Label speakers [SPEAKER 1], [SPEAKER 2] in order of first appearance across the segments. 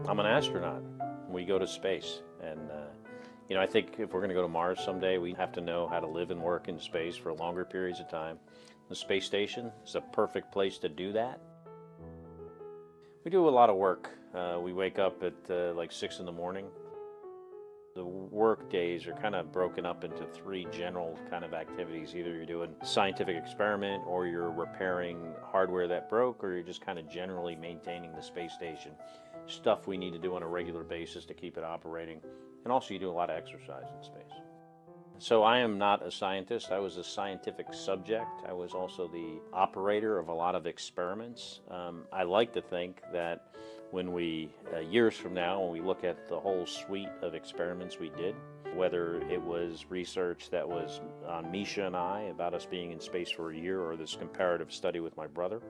[SPEAKER 1] I'm an astronaut. We go to space. And, I think if we're going to go to Mars someday, we have to know how to live and work in space for longer periods of time. The space station is a perfect place to do that. We do a lot of work. We wake up at like 6 in the morning. The work days are kind of broken up into three general kind of activities. Either you're doing scientific experiment, or you're repairing hardware that broke, or you're just kind of generally maintaining the space station. Stuff we need to do on a regular basis to keep it operating. And also you do a lot of exercise in space. So I am not a scientist. I was a scientific subject. I was also the operator of a lot of experiments. I like to think that when we, years from now, when we look at the whole suite of experiments we did, whether it was research that was on Misha and I about us being in space for a year, or this comparative study with my brother,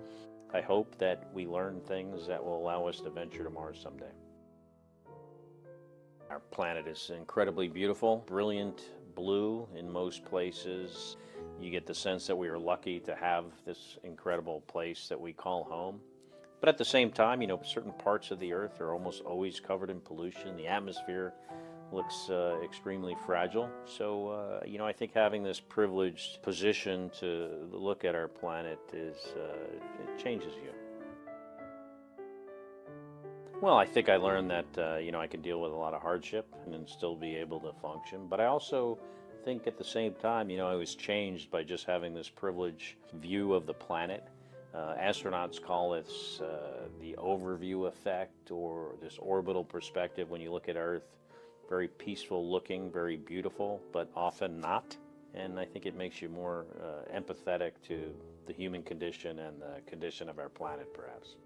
[SPEAKER 1] I hope that we learn things that will allow us to venture to Mars someday. Our planet is incredibly beautiful, brilliant blue in most places. You get the sense that we are lucky to have this incredible place that we call home. But at the same time, certain parts of the Earth are almost always covered in pollution. The atmosphere looks extremely fragile. So, I think having this privileged position to look at our planet it changes you. Well, I think I learned that, I can deal with a lot of hardship and then still be able to function. But I also think at the same time, I was changed by just having this privileged view of the planet. Astronauts call this the overview effect, or this orbital perspective. When you look at Earth, very peaceful looking, very beautiful, but often not. And I think it makes you more empathetic to the human condition and the condition of our planet, perhaps.